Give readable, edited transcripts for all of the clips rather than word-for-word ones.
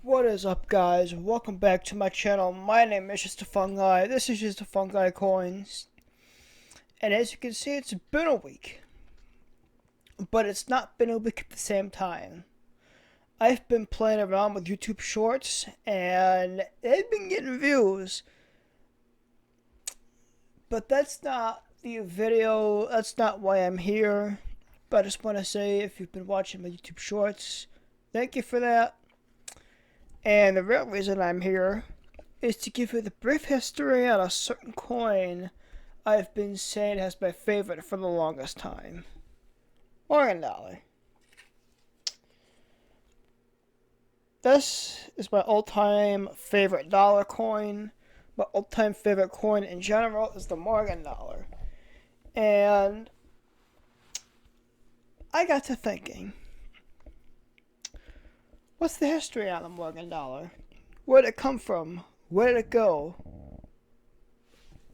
What is up, guys? Welcome back to my channel. My name is Just a Fun Guy. This is Just a Fun Guy Coins. And as you can see, it's been a week. But it's not been a week at the same time. I've been playing around with YouTube Shorts, and they've been getting views. But that's not the video. That's not why I'm here. But I just want to say, if you've been watching my YouTube Shorts, thank you for that. And the real reason I'm here is to give you the brief history on a certain coin I've been saying has my favorite for the longest time. Morgan dollar. This is my all-time favorite dollar coin. My all-time favorite coin in general is the Morgan dollar. And I got to thinking, what's the history on the Morgan dollar? Where did it come from? Where did it go?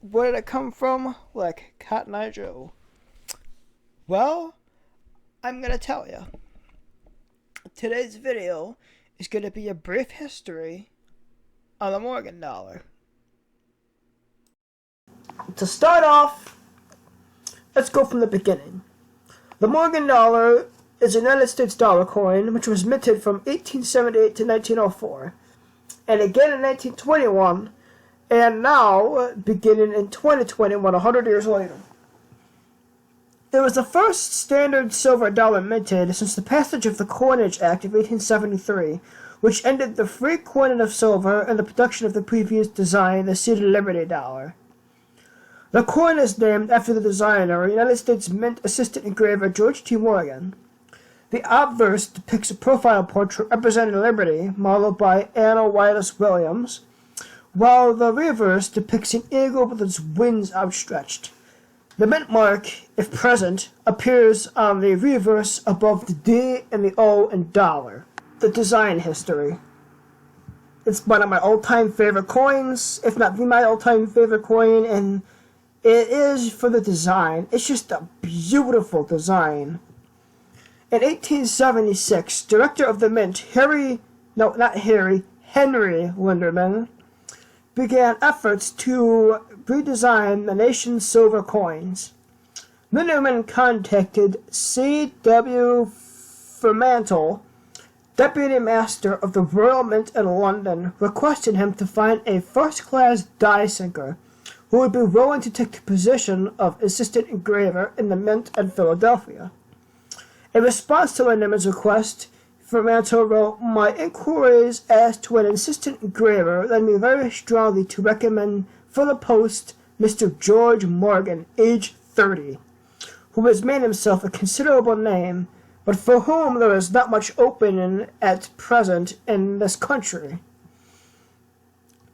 Where did it come from? Like Cotton Eye Joe. Well, I'm gonna tell you. Today's video is gonna be a brief history on the Morgan dollar. To start off, let's go from the beginning. The Morgan dollar is a United States dollar coin which was minted from 1878 to 1904, and again in 1921, and now beginning in 2021, 100 years later. It was the first standard silver dollar minted since the passage of the Coinage Act of 1873, which ended the free coining of silver and the production of the previous design, the Seated Liberty dollar. The coin is named after the designer, United States Mint Assistant Engraver George T. Morgan. The obverse depicts a profile portrait representing Liberty, modeled by Anna Willis Williams, while the reverse depicts an eagle with its wings outstretched. The mint mark, if present, appears on the reverse above the D and the O in dollar. The design history. It's one of my all-time favorite coins, if not my all-time favorite coin, and it is for the design. It's just a beautiful design. In 1876, director of the Mint, Henry Linderman, began efforts to redesign the nation's silver coins. Linderman contacted C.W. Fremantle, deputy master of the Royal Mint in London, requesting him to find a first-class die sinker who would be willing to take the position of assistant engraver in the Mint at Philadelphia. In response to Linderman's request, Fremantle wrote, "My inquiries as to an assistant engraver led me very strongly to recommend for the post Mr. George Morgan, age 30, who has made himself a considerable name, but for whom there is not much opening at present in this country."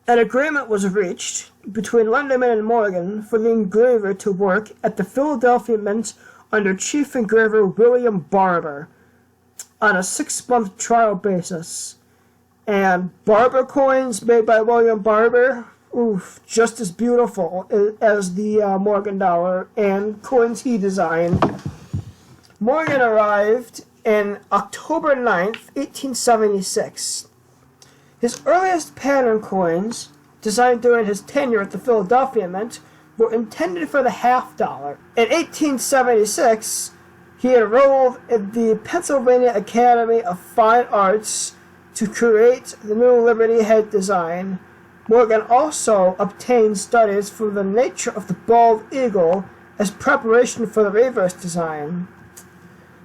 An agreement was reached between Linderman and Morgan for the engraver to work at the Philadelphia Mint under Chief Engraver William Barber on a 6-month trial basis. And Barber coins made by William Barber, just as beautiful as the Morgan dollar and coins he designed. Morgan arrived in October 9th, 1876. His earliest pattern coins, designed during his tenure at the Philadelphia Mint, were intended for the half dollar. In 1876, he enrolled in the Pennsylvania Academy of Fine Arts to create the new Liberty head design. Morgan also obtained studies for the nature of the bald eagle as preparation for the reverse design.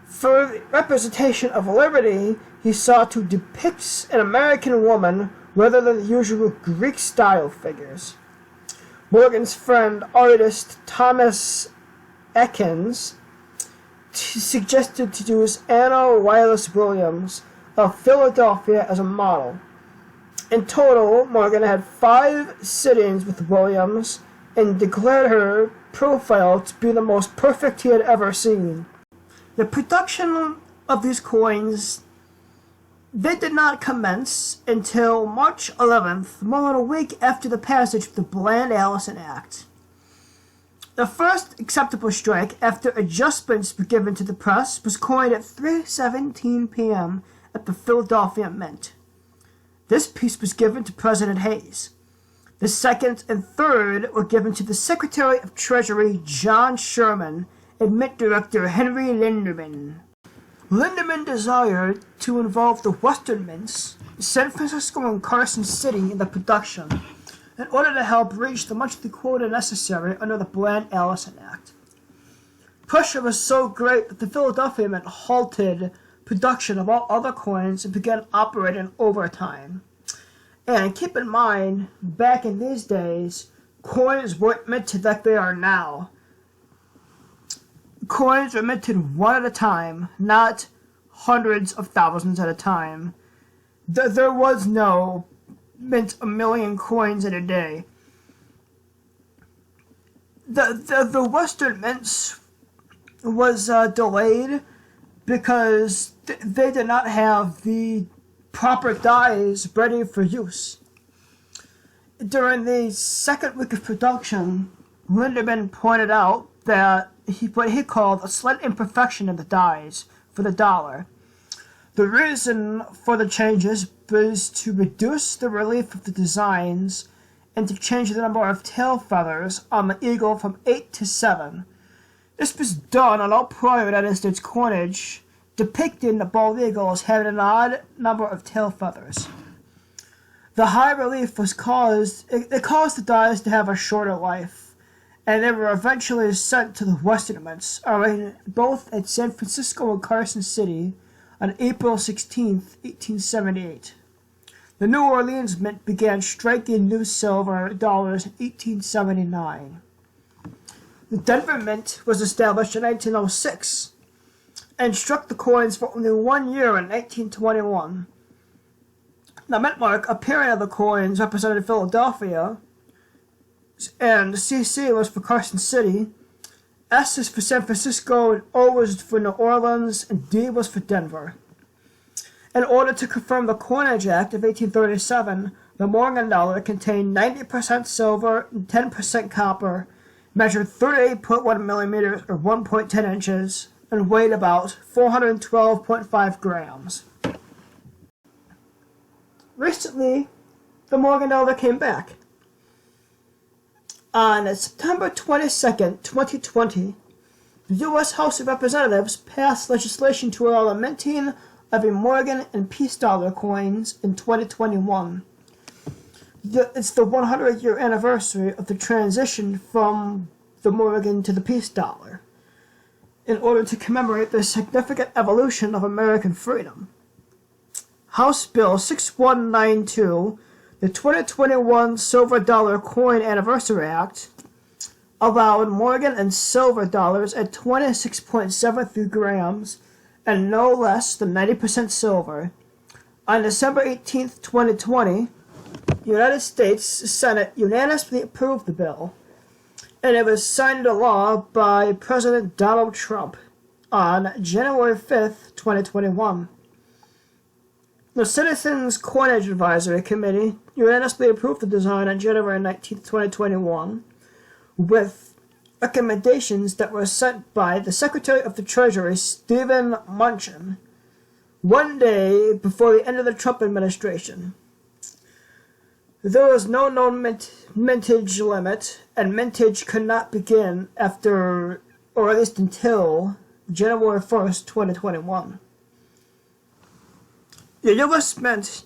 For the representation of Liberty, he sought to depict an American woman rather than the usual Greek-style figures. Morgan's friend, artist Thomas Ekins, suggested to use Anna Willis Williams of Philadelphia as a model. In total, Morgan had 5 sittings with Williams and declared her profile to be the most perfect he had ever seen. The production of these coins, they did not commence until March 11th, more than a week after the passage of the Bland-Allison Act. The first acceptable strike, after adjustments were given to the press, was coined at 3:17 p.m. at the Philadelphia Mint. This piece was given to President Hayes. The second and third were given to the Secretary of Treasury John Sherman and Mint Director Henry Linderman. Linderman desired to involve the Western Mints, San Francisco and Carson City in the production in order to help reach the monthly quota necessary under the Bland-Allison Act. Pressure was so great that the Philadelphia Mint halted production of all other coins and began operating overtime. And keep in mind, back in these days, coins weren't minted like they are now. Coins were minted one at a time, not hundreds of thousands at a time. There was no mint a million coins in a day. The Western Mints was delayed because they did not have the proper dies ready for use. During the second week of production, Linderman pointed out that what he called a slight imperfection in the dies for the dollar. The reason for the changes was to reduce the relief of the designs and to change the number of tail feathers on the eagle from 8 to 7. This was done on all prior United States coinage depicting the bald eagle as having an odd number of tail feathers. The high relief caused the dies to have a shorter life, and they were eventually sent to the Western Mints, both at San Francisco and Carson City, on April 16, 1878. The New Orleans Mint began striking new silver dollars in 1879. The Denver Mint was established in 1906 and struck the coins for only 1 year in 1921. The mint mark appearing on the coins represented Philadelphia, and CC was for Carson City, S is for San Francisco, and O was for New Orleans, and D was for Denver. In order to confirm the Coinage Act of 1837, the Morgan dollar contained 90% silver and 10% copper, measured 38.1 millimeters or 1.10 inches, and weighed about 412.5 grams. Recently, the Morgan dollar came back. On September 22, 2020, the U.S. House of Representatives passed legislation to allow the minting of a Morgan and Peace dollar coins in 2021. It's the 100-year anniversary of the transition from the Morgan to the Peace dollar, in order to commemorate the significant evolution of American freedom. House Bill 6192, the 2021 Silver Dollar Coin Anniversary Act, allowed Morgan and silver dollars at 26.73 grams and no less than 90% silver. On December 18, 2020, the United States Senate unanimously approved the bill, and it was signed into law by President Donald Trump on January 5, 2021. The Citizens Coinage Advisory Committee unanimously approved the design on January 19, 2021, with recommendations that were sent by the Secretary of the Treasury, Stephen Mnuchin, 1 day before the end of the Trump administration. There was no known mintage limit, and mintage could not begin after, or at least until, January 1st, 2021. The U.S. Mint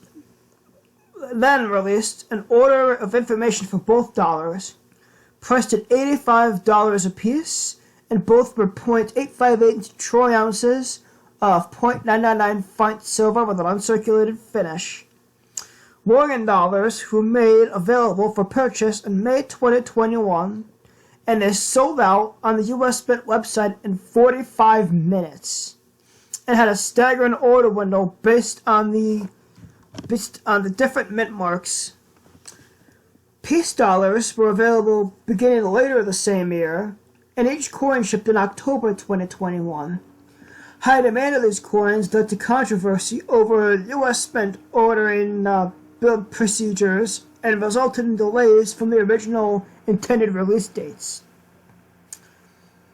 then released an order of information for both dollars, priced at $85 apiece, and both were 0.858 troy ounces of 0.999 fine silver with an uncirculated finish. Morgan dollars were made available for purchase in May 2021, and they sold out on the U.S. Mint website in 45 minutes, and had a staggering order window based on the different mint marks. Peace dollars were available beginning later the same year, and each coin shipped in October 2021. High demand of these coins led to controversy over U.S. Mint ordering build procedures and resulted in delays from the original intended release dates.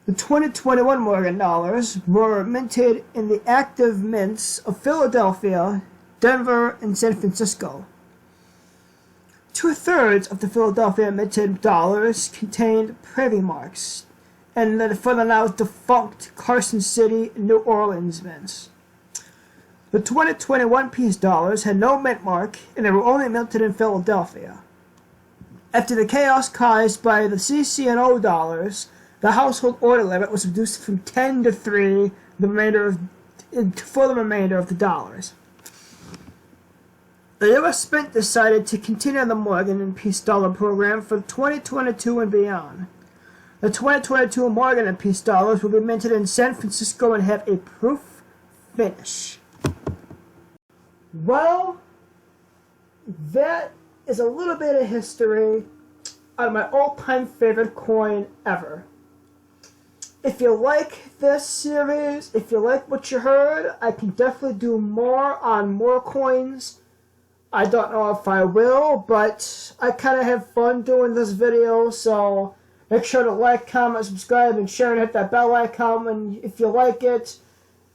The 2021 Morgan dollars were minted in the active mints of Philadelphia, Denver, and San Francisco. 2/3 of the Philadelphia minted dollars contained privy marks, and then for the now defunct Carson City, New Orleans mints. The 2021 piece dollars had no mint mark, and they were only minted in Philadelphia. After the chaos caused by the CC&O dollars, the household order limit was reduced from 10 to 3 for the remainder of the dollars. The U.S. Mint decided to continue the Morgan and Peace dollar program for 2022 and beyond. The 2022 Morgan and Peace dollars will be minted in San Francisco and have a proof finish. Well, that is a little bit of history on my all-time favorite coin ever. If you like this series, if you like what you heard, I can definitely do more on more coins. I don't know if I will, but I kind of have fun doing this video, so make sure to like, comment, subscribe, and share, and hit that bell icon if you like it.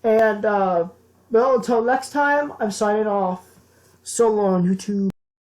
And, well, until next time, I'm signing off. So long, YouTube.